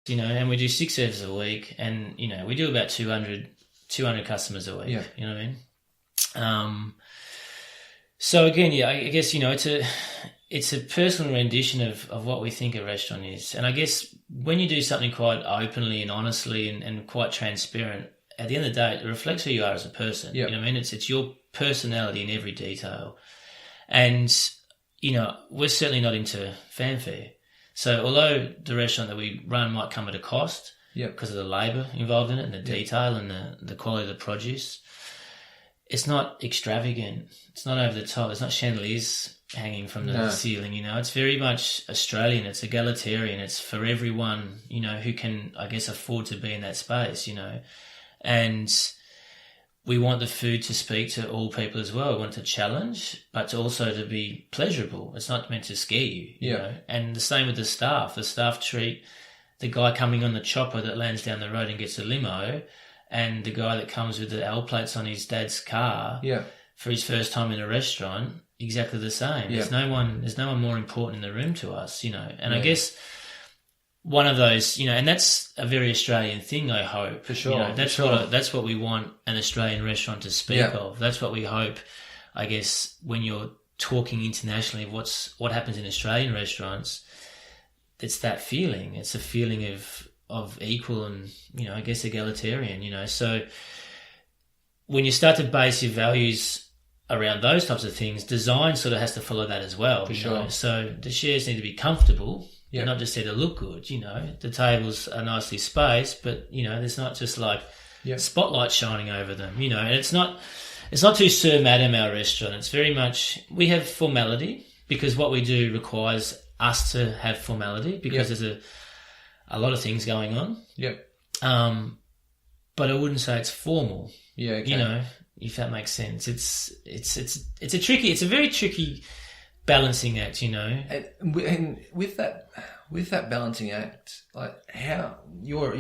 and we do 6 serves a week, and, we do about 200 customers a week, you know what I mean? So again, I guess, it's a personal rendition of what we think a restaurant is. And I guess when you do something quite openly and honestly and quite transparent, at the end of the day, it reflects who you are as a person. You know what I mean? It's your personality in every detail. And, we're certainly not into fanfare. So although the restaurant that we run might come at a cost because of the labour involved in it and the detail and the quality of the produce, it's not extravagant. It's not over the top. It's not chandeliers hanging from the ceiling, It's very much Australian. It's egalitarian. It's for everyone, who can, I guess, afford to be in that space, And we want the food to speak to all people as well. We want it to challenge, but to also to be pleasurable. It's not meant to scare you, you know. And the same with the staff. The staff treat the guy coming on the chopper that lands down the road and gets a limo, and the guy that comes with the L plates on his dad's car for his first time in a restaurant exactly the same. There's no one more important in the room to us, And I guess one of those, and that's a very Australian thing, I hope. For sure. That's what we want an Australian restaurant to speak of. That's what we hope, I guess, when you're talking internationally of what happens in Australian restaurants. It's that feeling. It's a feeling of equal and, I guess egalitarian, So when you start to base your values around those types of things, design sort of has to follow that as well. For sure. So the chairs need to be comfortable. They're not just there to look good, The tables are nicely spaced, but, there's not just like spotlight shining over them, And it's not too Sir Madam, our restaurant. It's very much, we have formality because what we do requires us to have formality because there's a lot of things going on. But I wouldn't say it's formal. If that makes sense. It's a very tricky balancing act, And with that balancing act, like how your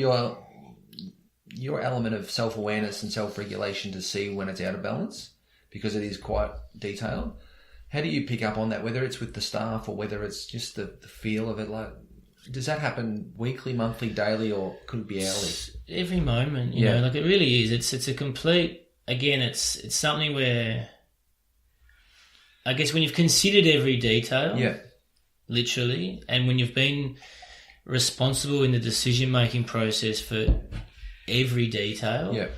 element of self-awareness and self-regulation to see when it's out of balance, because it is quite detailed. How do you pick up on that, whether it's with the staff or whether it's just the feel of it? Like, does that happen weekly, monthly, daily, or could it be hourly? Every moment, you know, like it really is. It's a complete, again, it's something where, I guess when you've considered every detail, literally, and when you've been responsible in the decision-making process for every detail,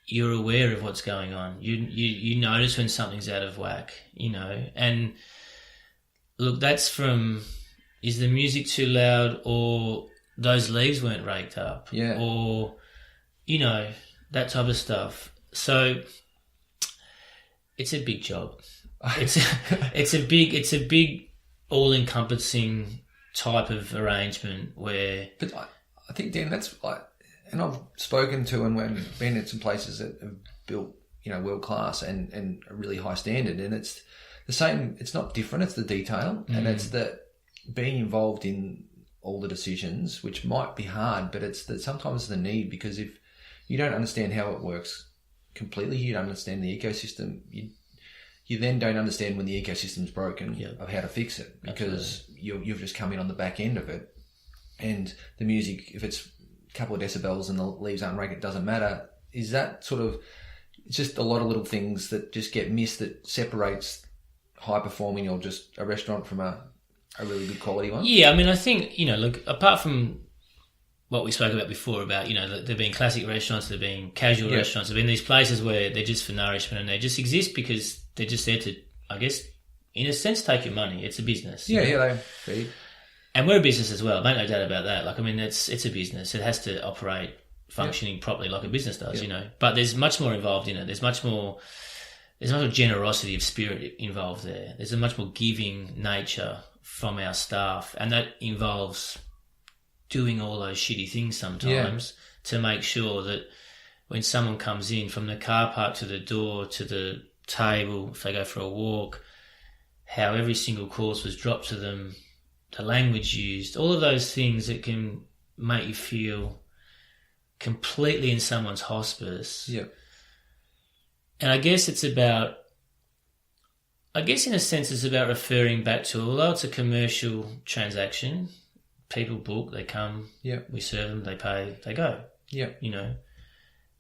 you're aware of what's going on. You notice when something's out of whack, and look, that's from, is the music too loud, or those leaves weren't raked up, or, that type of stuff. So it's a big job. It's a big all-encompassing type of arrangement where... But I think, Dan, that's like... And I've spoken to and been at some places that have built, world-class and a really high standard. And it's the same, it's not different, it's the detail. And it's that being involved in all the decisions, which might be hard, but it's that sometimes the need, because if you don't understand how it works completely, you don't understand the ecosystem, you then don't understand when the ecosystem's broken of how to fix it, because you've just come in on the back end of it. And the music, if it's a couple of decibels and the leaves aren't raked, it doesn't matter. Is that sort of, it's just a lot of little things that just get missed that separates high performing or just a restaurant from a really good quality one? Yeah, I mean, I think, look, apart from what we spoke about before about, there being classic restaurants, there being casual restaurants, there being these places where they're just for nourishment and they just exist because they're just there to, I guess, in a sense, take your money. It's a business. They feed. And we're a business as well, make no doubt about that. Like, I mean, it's a business. It has to operate functioning properly like a business does, But there's much more involved in it. There's much more generosity of spirit involved there. There's a much more giving nature from our staff, and that involves doing all those shitty things sometimes to make sure that when someone comes in from the car park to the door to the table, if they go for a walk, how every single course was dropped to them, the language used, all of those things that can make you feel completely in someone's hospice. And I guess in a sense, it's about referring back to, although it's a commercial transaction, people book, they come, Yeah. we serve them, they pay, they go. Yeah. You know,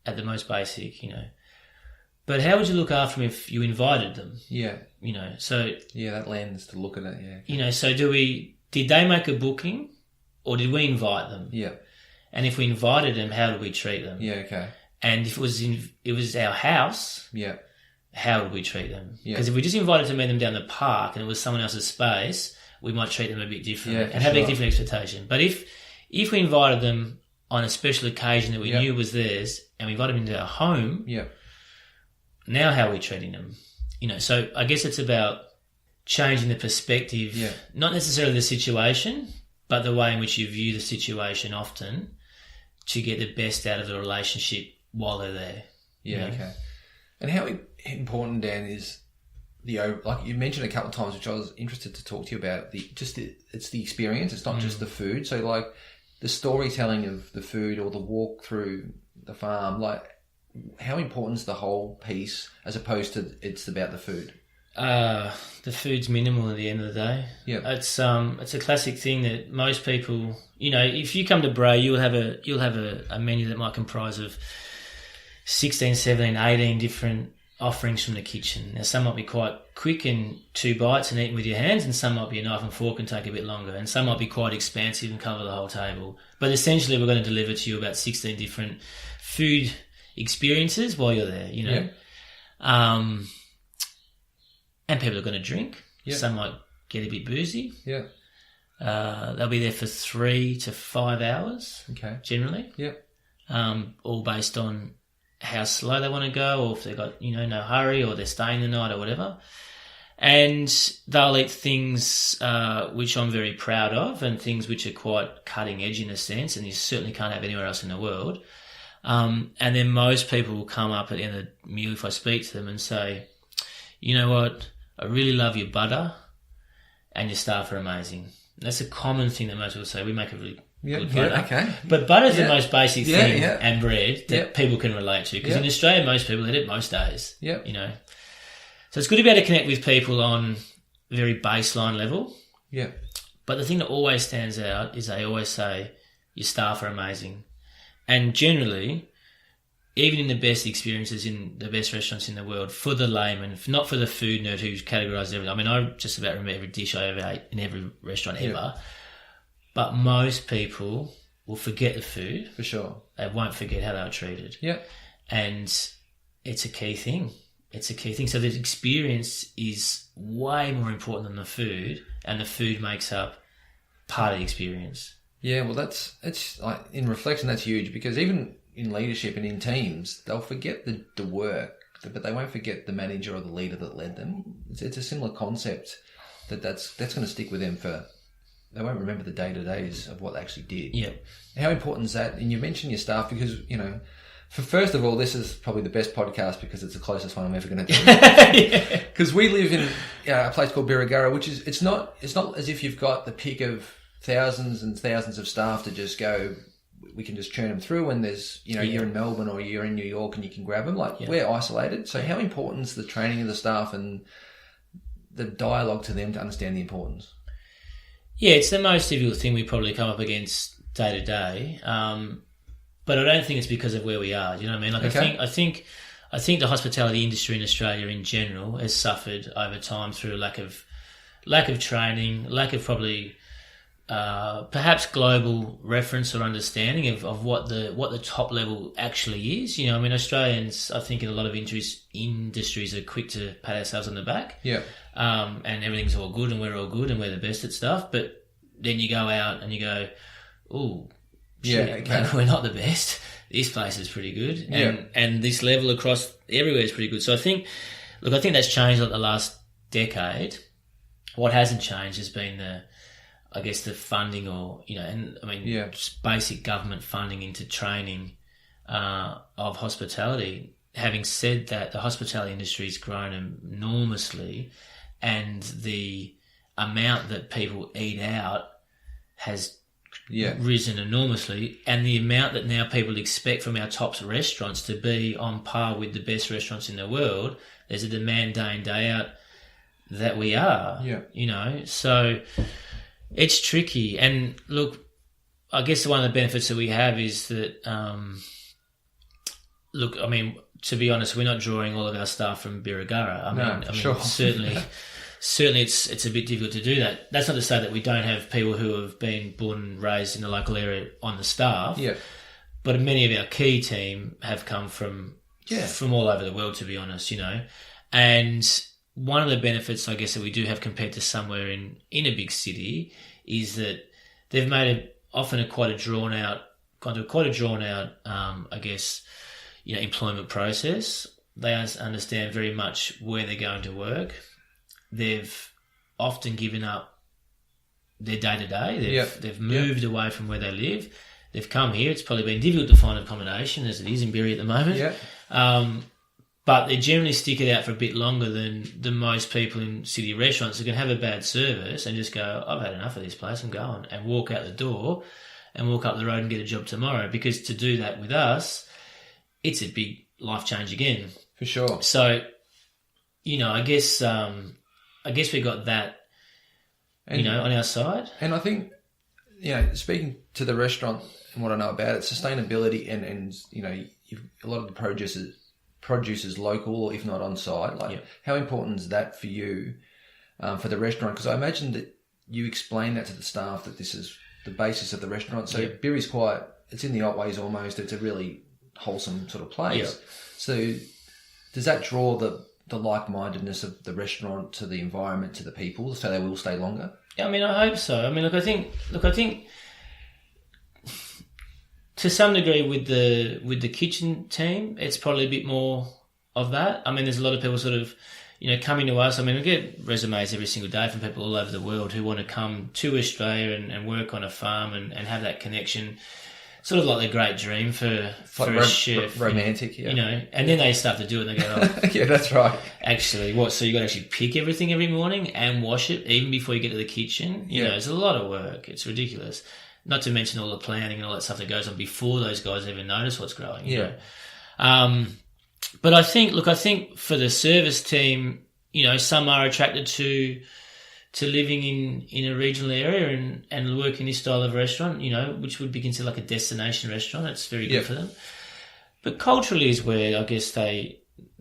at the most basic, you know. But how would you look after them if you invited them? Yeah. You know, so... Yeah, that lens to look at it, yeah. You know, so did they make a booking or did we invite them? Yeah. And if we invited them, how did we treat them? Yeah, okay. And if it was our house, yeah, how would we treat them? Yeah. Because if we just invited to meet them down the park and it was someone else's space, we might treat them a bit differently and have a different expectation. But if we invited them on a special occasion that we knew was theirs and we invited them into our home, now how are we treating them? You know, so I guess it's about changing the perspective, not necessarily the situation, but the way in which you view the situation often to get the best out of the relationship while they're there. Yeah, okay. And how important, Dan, is like you mentioned a couple of times, which I was interested to talk to you about, it's the experience. It's not just the food. So like the storytelling of the food or the walk through the farm, like how important is the whole piece as opposed to it's about the food? The food's minimal at the end of the day. Yeah, it's a classic thing that most people, you know, if you come to Brae, you'll have a menu that might comprise of 16, 17, 18 different offerings from the kitchen. Now, some might be quite quick and 2 bites and eaten with your hands, and some might be a knife and fork and take a bit longer, and some might be quite expansive and cover the whole table. But essentially, we're going to deliver to you about 16 different food experiences while you're there, you know. Yeah. And people are going to drink. Yeah. Some might get a bit boozy. Yeah. They'll be there for 3 to 5 hours. Okay. Generally. Yeah. All based on how slow they want to go, or if they've got, you know, no hurry, or they're staying the night or whatever. And they'll eat things which I'm very proud of, and things which are quite cutting edge in a sense, and you certainly can't have anywhere else in the world. And then most people will come up at the end of the meal if I speak to them and say, you know what, I really love your butter and your staff are amazing. That's a common thing that most people say. We make a really good butter. Yeah, okay. But butter's the most basic thing, and bread that people can relate to. Because in Australia, most people eat it most days. Yeah. You know. So it's good to be able to connect with people on a very baseline level. Yeah. But the thing that always stands out is they always say, your staff are amazing. And generally, even in the best experiences in the best restaurants in the world, for the layman, not for the food nerd who's categorised everything. I mean, I just about remember every dish I ever ate in every restaurant ever. But most people will forget the food. For sure. They won't forget how they were treated. Yeah. And it's a key thing. So the experience is way more important than the food, and the food makes up part of the experience. Yeah, well, it's like, in reflection, that's huge, because even in leadership and in teams, they'll forget the work, but they won't forget the manager or the leader that led them. It's a similar concept that's going to stick with them they won't remember the day-to-days of what they actually did. Yeah. How important is that? And you mentioned your staff because, you know, first of all, this is probably the best podcast because it's the closest one I'm ever going to do. Because we live in a place called Birregurra, which is, it's not as if you've got the pick of thousands and thousands of staff to just go, we can just churn them through, and there's, you know, you're in Melbourne or you're in New York and you can grab them. Like, we're isolated. So how important is the training of the staff and the dialogue to them to understand the importance? Yeah, it's the most difficult thing we probably come up against day to day. But I don't think it's because of where we are. Do you know what I mean? Like, I think the hospitality industry in Australia in general has suffered over time through lack of training, lack of probably perhaps global reference or understanding of what the top level actually is. You know, I mean, Australians, I think in a lot of industries are quick to pat ourselves on the back. Yeah. And everything's all good and we're all good and we're the best at stuff. But then you go out and you go, ooh, shit, we're not the best. This place is pretty good. And this level across everywhere is pretty good. So I think that's changed like the last decade. What hasn't changed has been the funding, or, you know, and I mean, just basic government funding into training of hospitality. Having said that, the hospitality industry has grown enormously, and the amount that people eat out has risen enormously, and the amount that now people expect from our top restaurants to be on par with the best restaurants in the world. There's a demand day in, day out that we are, you know. So It's tricky. And look, I guess one of the benefits that we have is that, look, I mean, to be honest, we're not drawing all of our staff from Birregurra. I mean, sure. certainly it's a bit difficult to do that. That's not to say that we don't have people who have been born and raised in the local area on the staff. Yeah. But many of our key team have come from all over the world, to be honest, And one of the benefits, I guess, that we do have compared to somewhere in a big city is that they've made quite a drawn out, I guess, employment process. They understand very much where they're going to work. They've often given up their day-to-day. They've moved away from where they live. They've come here. It's probably been difficult to find accommodation, as it is in Birri at the moment. Yeah. But they generally stick it out for a bit longer than most people in city restaurants who can have a bad service and just go, I've had enough of this place, I'm going, and walk out the door and walk up the road and get a job tomorrow. Because to do that with us, it's a big life change again. For sure. So, I guess we got that, on our side. And I think, speaking to the restaurant and what I know about it, sustainability and a lot of the produce is local, if not on site. How important is that for you, for the restaurant? Because I imagine that you explain that to the staff that this is the basis of the restaurant. So Birri's it's in the Otways almost. It's a really wholesome sort of place. Yeah. So does that draw the like-mindedness of the restaurant to the environment, to the people, so they will stay longer? I mean, I hope so. I mean, I think to some degree with the kitchen team, it's probably a bit more of that. I mean, there's a lot of people sort of, coming to us. I mean, we get resumes every single day from people all over the world who want to come to Australia and work on a farm and have that connection. Sort of like the great dream for a chef. Romantic, and then they start to do it and they go, oh, yeah, that's right. Actually, what? So you got to actually pick everything every morning and wash it even before you get to the kitchen? It's a lot of work. It's ridiculous. Not to mention all the planning and all that stuff that goes on before those guys even notice what's growing. But I think for the service team, some are attracted to living in a regional area and working this style of restaurant, which would be considered like a destination restaurant. It's very good for them. But culturally is where I guess they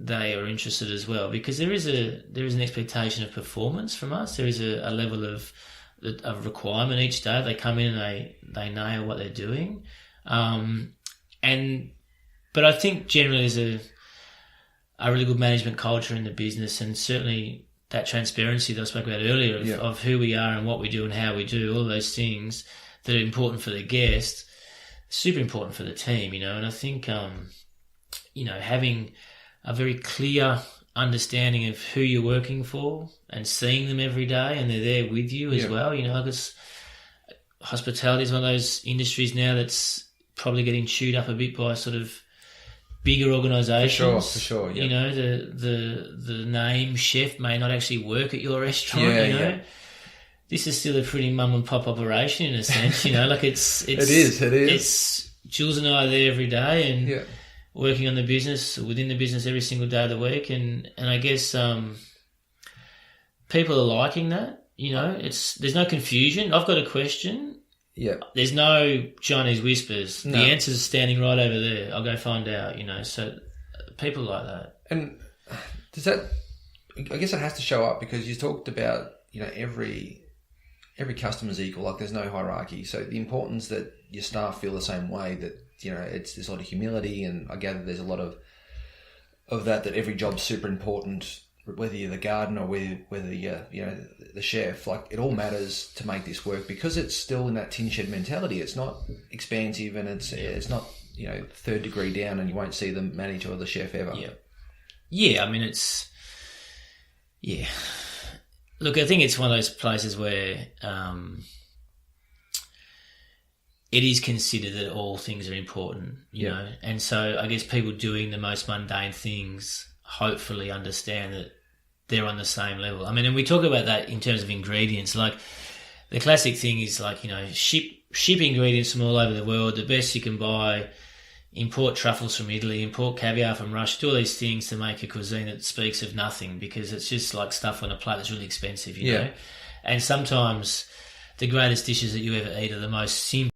are interested as well, because there is an expectation of performance from us. There is a level of requirement each day. They come in and they nail what they're doing. But I think generally there's a really good management culture in the business, and certainly that transparency that I spoke about earlier of who we are and what we do and how we do, all those things that are important for the guest, super important for the team, and I think, having a very clear understanding of who you're working for and seeing them every day and they're there with you as well, because hospitality is one of those industries now that's probably getting chewed up a bit by sort of bigger organisations. For sure. Yeah. The name chef may not actually work at your restaurant. This is still a pretty mum and pop operation in a sense. Like it is. It's Jules and I are there every day and working on the business, within the business every single day of the week, and I guess people are liking that. There's no confusion. I've got a question. Yeah. There's no Chinese whispers. No. The answer's standing right over there. I'll go find out, So people like that. And does that... I guess it has to show up because you talked about, every customer's equal. Like there's no hierarchy. So the importance that your staff feel the same way, that, there's a lot of humility, and I gather there's a lot of that every job's super important, whether you're the gardener or whether you're, the chef. Like it all matters to make this work because it's still in that tin shed mentality. It's not expansive and it's not, third degree down and you won't see the manager or the chef ever. Yeah. Yeah, I mean, it's... Yeah. Look, I think it's one of those places where it is considered that all things are important, you know? And so I guess people doing the most mundane things hopefully understand that they're on the same level. I mean, and we talk about that in terms of ingredients. Like the classic thing is like, ship ingredients from all over the world. The best you can buy, import truffles from Italy, import caviar from Russia, do all these things to make a cuisine that speaks of nothing because it's just like stuff on a plate that's really expensive, you know? And sometimes the greatest dishes that you ever eat are the most simple